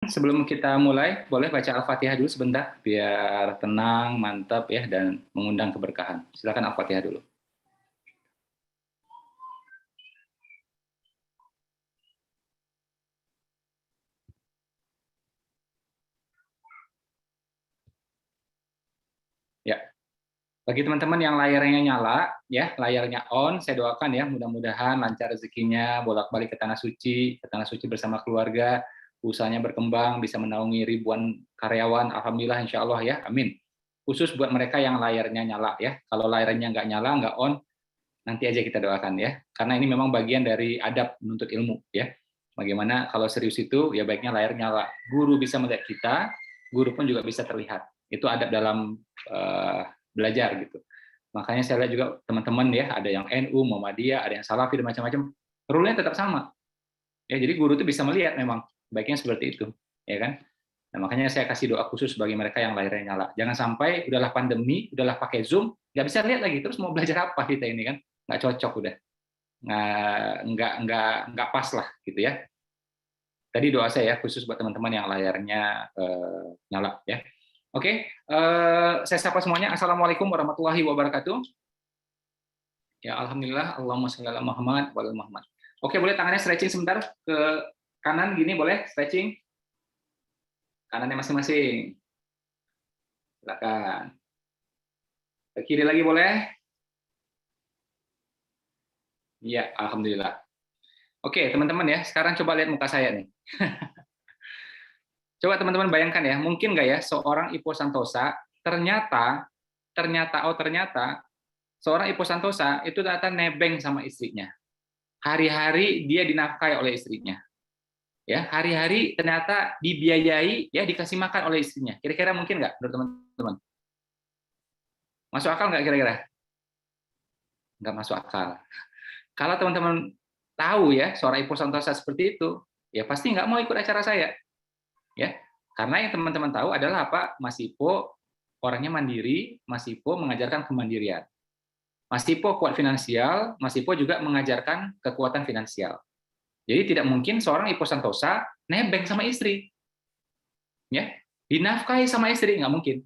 Sebelum kita mulai, boleh baca Al-Fatihah dulu sebentar, biar tenang, mantap ya, dan mengundang keberkahan. Silakan Al-Fatihah dulu. Ya, bagi teman-teman yang layarnya nyala, ya layarnya on, saya doakan ya, mudah-mudahan lancar rezekinya, bolak-balik ke tanah suci bersama keluarga, usahanya berkembang, bisa menaungi ribuan karyawan, alhamdulillah, insya Allah ya, amin. Khusus buat mereka yang layarnya nyala ya, kalau layarnya nggak nyala, nggak on, nanti aja kita doakan ya, karena ini memang bagian dari adab menuntut ilmu ya. Bagaimana kalau serius itu ya baiknya layar nyala, guru bisa melihat kita, guru pun juga bisa terlihat. Itu adab dalam belajar gitu. Makanya saya lihat juga teman-teman ya, ada yang NU, Muhammadiyah, ada yang Salafi dan macam-macam, rule-nya tetap sama. Ya, jadi guru itu bisa melihat memang baiknya seperti itu, ya kan? Nah, makanya saya kasih doa khusus bagi mereka yang layarnya nyala. Jangan sampai udahlah pandemi, udahlah pakai Zoom, nggak bisa lihat lagi, terus mau belajar apa kita ini kan? Nggak cocok udah, nggak pas lah gitu ya. Tadi doa saya khusus buat teman-teman yang layarnya nyala ya. Oke, saya sapa semuanya. Assalamualaikum warahmatullahi wabarakatuh. Ya, alhamdulillah. Allahumma sholli ala Muhammad wa ala Muhammad. Oke, boleh tangannya stretching sebentar ke kanan gini, boleh stretching kanannya masing-masing. Silakan. Ke kiri lagi boleh? Iya, alhamdulillah. Oke, teman-teman ya, sekarang coba lihat muka saya nih. Coba teman-teman bayangkan ya, mungkin nggak ya seorang Ipo Santosa ternyata ternyata seorang Ipo Santosa itu ternyata nebeng sama istrinya. Hari-hari dia dinafkahi oleh istrinya. Ya, hari-hari ternyata dibiayai, ya dikasih makan oleh istrinya. Kira-kira mungkin nggak menurut teman-teman? Masuk akal nggak kira-kira? Nggak masuk akal. Kalau teman-teman tahu ya seorang Ipo Santosa seperti itu, ya pasti nggak mau ikut acara saya. Ya, karena yang teman-teman tahu adalah apa? Mas Ipo orangnya mandiri, Mas Ipo mengajarkan kemandirian. Mas Ipo kuat finansial, Mas Ipo juga mengajarkan kekuatan finansial. Jadi tidak mungkin seorang Ipo Santosa nebeng sama istri, ya, dinafkahi sama istri nggak mungkin.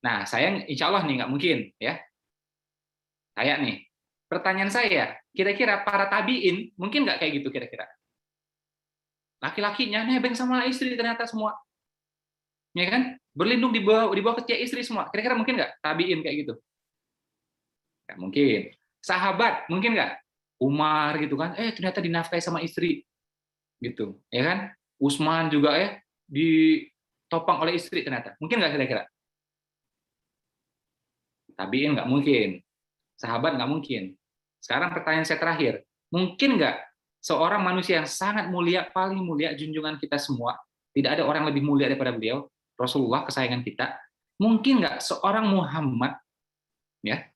Nah, saya insya Allah nih nggak mungkin, ya. Saya nih, pertanyaan saya, kira-kira para tabiin mungkin nggak kayak gitu kira-kira? Laki-lakinya nebeng sama istri ternyata semua, ya kan? Berlindung di bawah ketiak istri semua. Kira-kira mungkin nggak tabiin kayak gitu? Nggak mungkin. Sahabat mungkin nggak? Umar gitu kan? Ternyata dinafkahi sama istri, gitu, ya kan? Utsman juga ya ditopang oleh istri ternyata. Mungkin nggak kira-kira? Tabiin nggak mungkin. Sahabat nggak mungkin. Sekarang pertanyaan saya terakhir, mungkin nggak seorang manusia yang sangat mulia, paling mulia, junjungan kita semua, tidak ada orang lebih mulia daripada beliau, Rasulullah kesayangan kita, mungkin nggak seorang Muhammad, ya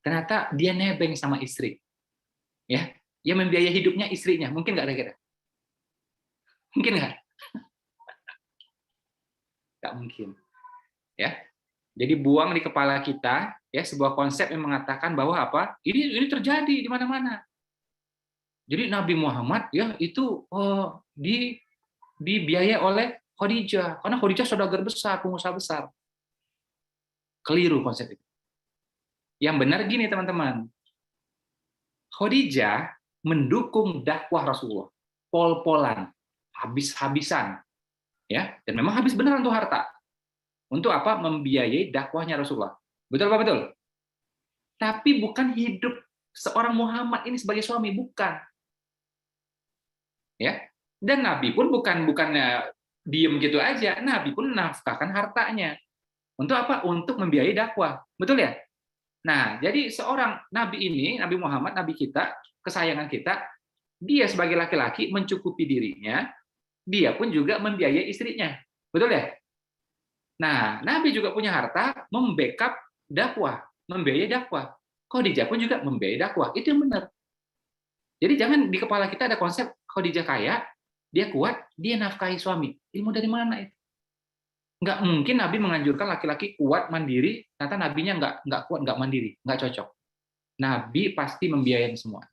ternyata dia nebeng sama istri, ya dia membiayai hidupnya istrinya, mungkin nggak kira-kira? Mungkin nggak? Nggak mungkin, ya. Jadi buang di kepala kita ya sebuah konsep yang mengatakan bahwa apa? Ini terjadi di mana-mana. Jadi Nabi Muhammad ya itu dibiayai oleh Khadijah karena Khadijah saudagar besar, pengusaha besar. Keliru konsep itu. Yang benar gini teman-teman, Khadijah mendukung dakwah Rasulullah, pol-polan, habis-habisan, ya, dan memang habis beneran tuh harta. Untuk apa? Membiayai dakwahnya Rasulullah. Betul apa betul? Tapi bukan hidup seorang Muhammad ini sebagai suami, bukan. Ya, dan Nabi pun bukannya diem gitu aja, Nabi pun nafkahkan hartanya untuk apa? Untuk membiayai dakwah, betul ya? Nah, jadi seorang Nabi ini, Nabi Muhammad, Nabi kita, kesayangan kita, dia sebagai laki-laki mencukupi dirinya, dia pun juga membiayai istrinya, betul ya? Nah, Nabi juga punya harta, membackup dakwah, membiayai dakwah. Khadijah pun juga membiayai dakwah, itu yang benar. Jadi jangan di kepala kita ada konsep Khadijah kaya, dia kuat, dia nafkahi suami. Ilmu dari mana itu? Nggak mungkin Nabi menganjurkan laki-laki kuat mandiri, ternyata nabinya nggak kuat, nggak mandiri, nggak cocok. Nabi pasti membiayai semua.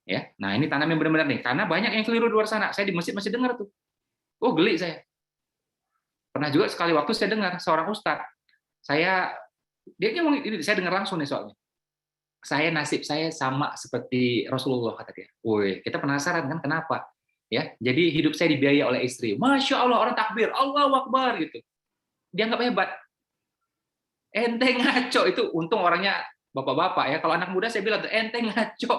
Ya, nah ini tanam yang benar-benar nih, karena banyak yang keliru di luar sana. Saya di masjid masih dengar tuh. Oh, geli saya. Pernah juga sekali waktu saya dengar seorang ustadz, dia ngomong ini, saya dengar langsung nih soalnya. Nasib saya sama seperti Rasulullah, kata dia. Woi, kita penasaran kan kenapa? Ya, jadi hidup saya dibiayai oleh istri. Masya Allah, orang takbir, Allahu Akbar gitu. Dianggap hebat. Ente ngaco itu, untung orangnya bapak-bapak ya. Kalau anak muda saya bilang tuh ente ngaco,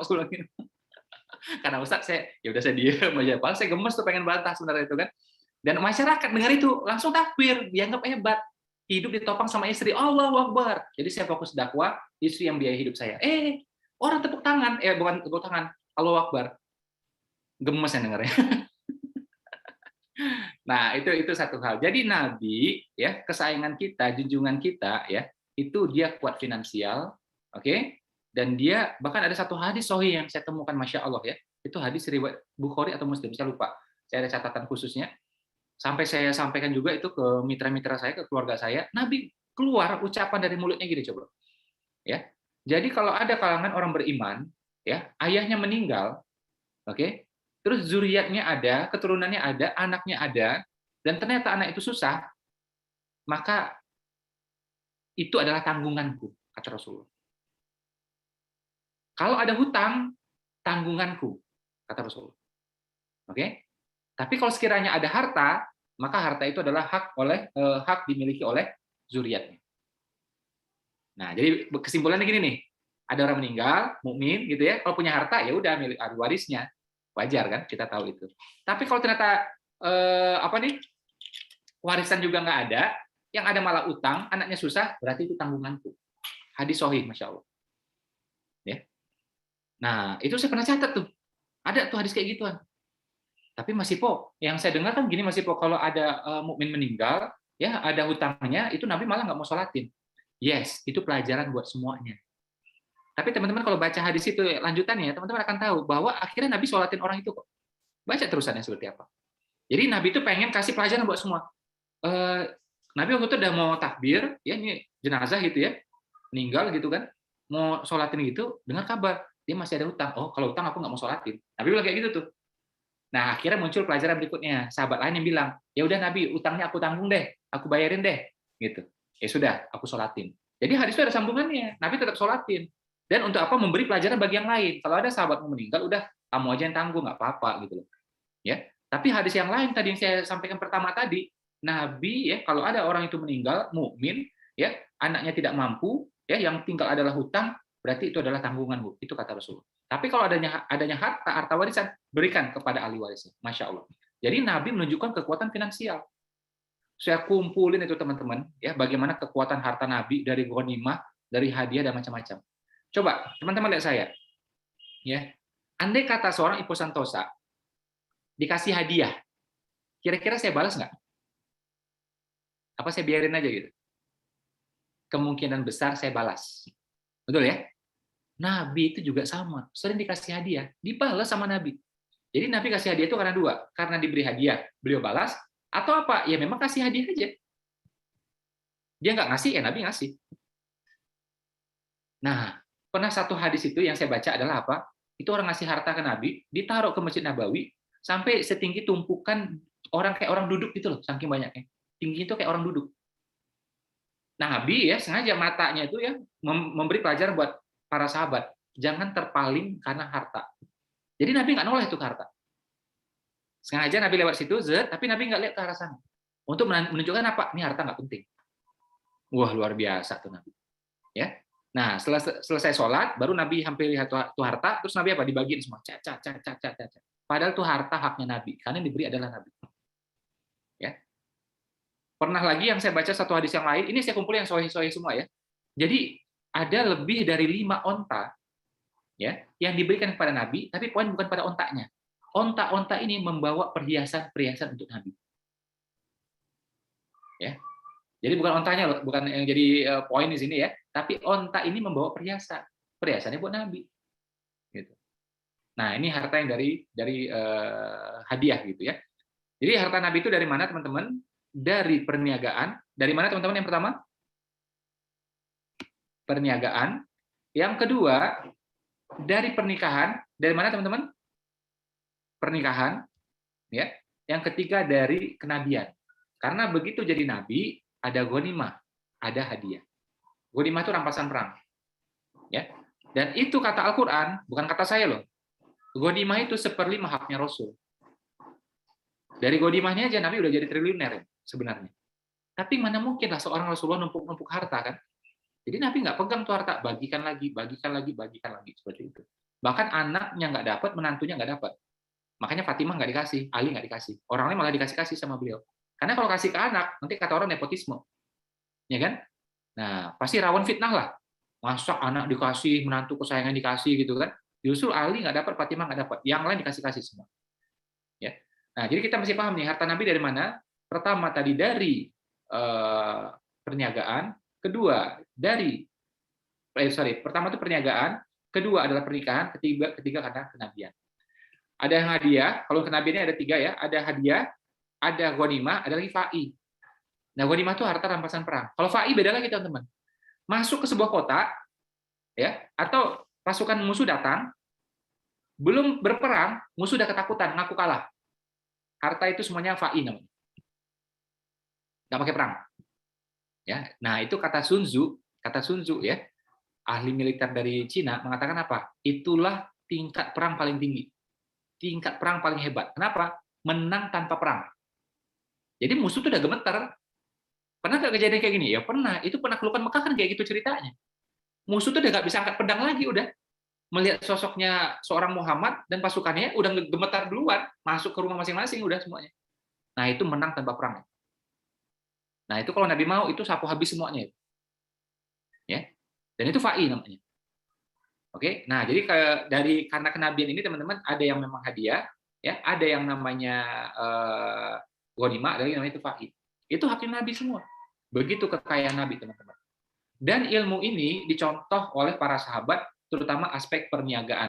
karena Ustaz saya ya udah saya diam aja. Paling saya gemes tuh pengen bantah sebenarnya itu kan. Dan masyarakat dengar itu langsung takbir, dianggap hebat. Hidup ditopang sama istri, Allahu Akbar. Jadi saya fokus dakwah, istri yang biaya hidup saya. Orang tepuk tangan, bukan tepuk tangan, Allahu Akbar. Gemes yang dengarnya. Nah, itu satu hal. Jadi Nabi ya, kesayangan kita, junjungan kita ya, itu dia kuat finansial, oke? Dan dia bahkan ada satu hadis sahih yang saya temukan, Masya Allah ya. Itu hadis riwayat Bukhari atau Muslim, saya lupa. Saya ada catatan khususnya. Sampai saya sampaikan juga itu ke mitra-mitra saya, ke keluarga saya. Nabi keluar ucapan dari mulutnya gini, coba. Ya. Jadi kalau ada kalangan orang beriman, ya, ayahnya meninggal, oke? Terus zuriatnya ada, keturunannya ada, anaknya ada, dan ternyata anak itu susah, maka itu adalah tanggunganku, kata Rasulullah. Kalau ada hutang, tanggunganku, kata Rasulullah. Oke? Tapi kalau sekiranya ada harta, maka harta itu adalah hak dimiliki oleh zuriatnya. Nah, jadi kesimpulannya gini nih, ada orang meninggal, mukmin gitu ya, kalau punya harta ya udah milik ahli warisnya, wajar kan, kita tahu itu. Tapi kalau ternyata warisan juga nggak ada, yang ada malah utang, anaknya susah, berarti itu tanggunganku. Hadis sahih, Masya Allah. Ya. Nah, itu saya pernah catat tuh, ada tuh hadis kayak gituan. Tapi Mas Ipo, yang saya dengar kan gini Mas Ipo, kalau ada mukmin meninggal, ya ada hutangnya, itu Nabi malah nggak mau sholatin. Yes, itu pelajaran buat semuanya. Tapi teman-teman kalau baca hadis itu lanjutannya, teman-teman akan tahu bahwa akhirnya Nabi sholatin orang itu kok. Baca terusannya seperti apa. Jadi Nabi itu pengen kasih pelajaran buat semua. Nabi waktu itu udah mau takbir, ya ini jenazah gitu ya, meninggal gitu kan, mau sholatin gitu, dengar kabar dia masih ada hutang. Oh, kalau hutang aku nggak mau sholatin. Nabi bilang kayak gitu tuh. Nah, akhirnya muncul pelajaran berikutnya. Sahabat lain yang bilang, ya udah Nabi, utangnya aku tanggung deh, aku bayarin deh, gitu. Ya sudah, aku sholatin. Jadi hadis itu ada sambungannya. Nabi tetap sholatin. Dan untuk apa? Memberi pelajaran bagi yang lain. Kalau ada sahabat mau meninggal, udah kamu aja yang tanggung, nggak apa-apa gitu loh. Ya. Tapi hadis yang lain tadi yang saya sampaikan pertama tadi, Nabi ya kalau ada orang itu meninggal, mukmin, ya anaknya tidak mampu, ya yang tinggal adalah hutang, berarti itu adalah tanggunganmu. Itu kata Rasulullah. Tapi kalau adanya harta warisan, berikan kepada ahli warisnya. Masya Allah. Jadi Nabi menunjukkan kekuatan finansial. Saya kumpulin itu teman-teman, ya bagaimana kekuatan harta Nabi dari ghanimah, dari hadiah dan macam-macam. Coba teman-teman lihat saya, ya. Andai kata seorang Ipo Santosa dikasih hadiah, kira-kira saya balas nggak? Apa saya biarin aja gitu? Kemungkinan besar saya balas. Betul ya? Nabi itu juga sama, sering dikasih hadiah, dibalas sama Nabi. Jadi Nabi kasih hadiah itu karena dua, karena diberi hadiah, beliau balas, atau apa? Ya memang kasih hadiah aja. Dia nggak ngasih, ya Nabi ngasih. Nah, pernah satu hadis itu yang saya baca adalah apa? Itu orang ngasih harta ke Nabi, ditaruh ke Masjid Nabawi, sampai setinggi tumpukan orang kayak orang duduk gitu loh, saking banyaknya. Tinggi itu kayak orang duduk. Nabi ya sengaja matanya itu ya memberi pelajaran buat para sahabat, jangan terpaling karena harta. Jadi Nabi nggak noleh itu harta. Sengaja Nabi lewat situ, tapi Nabi nggak lihat ke arah sana. Untuk menunjukkan apa? Ini harta nggak penting. Wah luar biasa tuh Nabi. Ya. Nah selesai sholat, baru Nabi hampir lihat tuh harta, terus Nabi apa? Dibagiin semua. Padahal tuh harta haknya Nabi, karena yang diberi adalah Nabi. Ya. Pernah lagi yang saya baca satu hadis yang lain, ini saya kumpulin yang sahih-sahih semua ya. Jadi ada lebih dari 5 onta ya yang diberikan kepada Nabi, tapi poin bukan pada ontanya. Onta-onta ini membawa perhiasan-perhiasan untuk Nabi. Ya. Jadi bukan ontanya loh, bukan yang jadi poin di sini ya, tapi onta ini membawa perhiasan. Perhiasannya buat Nabi. Gitu. Nah, ini harta yang dari hadiah gitu ya. Jadi harta Nabi itu dari mana, teman-teman? Dari perniagaan. Dari mana, teman-teman, yang pertama? Perniagaan. Yang kedua, dari pernikahan. Dari mana, teman-teman? Pernikahan. Ya. Yang ketiga dari kenabian. Karena begitu jadi nabi, ada ghanimah, ada hadiah. Ghanimah itu rampasan perang. Ya. Dan itu kata Al-Qur'an, bukan kata saya loh. Ghanimah itu 1/5 haknya Rasul. Dari ghanimahnya aja Nabi udah jadi triliuner ya, sebenarnya. Tapi mana mungkin lah seorang Rasulullah numpuk-numpuk harta kan? Jadi Nabi nggak pegang tuh harta, bagikan lagi, bagikan lagi, bagikan lagi seperti itu. Bahkan anaknya nggak dapat, menantunya nggak dapat. Makanya Fatimah nggak dikasih, Ali nggak dikasih. Orang lain malah dikasih-kasih sama beliau. Karena kalau kasih ke anak, nanti kata orang nepotisme, ya kan? Nah, pasti rawan fitnah lah. Masa anak dikasih, menantu kesayangan dikasih gitu kan? Justru Ali nggak dapat, Fatimah nggak dapat. Yang lain dikasih-kasih semua. Ya. Nah, jadi kita mesti paham nih harta Nabi dari mana? Pertama tadi dari perniagaan, kedua dari pertama itu perniagaan, kedua adalah pernikahan, ketiga karena kenabian. Ada yang hadiah, kalau kenabiannya ada 3 ya, ada hadiah, ada ghanimah, ada lagi fa'i. Nah, ghanimah itu harta rampasan perang. Kalau fa'i beda lagi teman-teman. Masuk ke sebuah kota, ya, atau pasukan musuh datang, belum berperang, musuh udah ketakutan, ngaku kalah. Harta itu semuanya fa'i namanya. Nggak pakai perang. Ya, nah itu kata Sun Tzu ya, ahli militer dari Cina mengatakan apa? Itulah tingkat perang paling tinggi. Tingkat perang paling hebat. Kenapa? Menang tanpa perang. Jadi musuh tuh udah gemeter. Pernah nggak kejadian kayak gini? Ya pernah. Itu penaklukan Mekah kan kayak gitu ceritanya. Musuh tuh udah nggak bisa angkat pedang lagi udah. Melihat sosoknya seorang Muhammad dan pasukannya udah gemetar duluan, masuk ke rumah masing-masing udah semuanya. Nah itu menang tanpa perang. Nah itu kalau Nabi mau itu sapu habis semuanya. Ya. Dan itu fa'i namanya. Oke. Nah, jadi karena kenabian ini teman-teman ada yang memang hadiah, ya, ada yang namanya ghanimah, ada yang namanya itu fa'i. Itu haknya Nabi semua. Begitu kekayaan Nabi, teman-teman. Dan ilmu ini dicontoh oleh para sahabat terutama aspek perniagaan.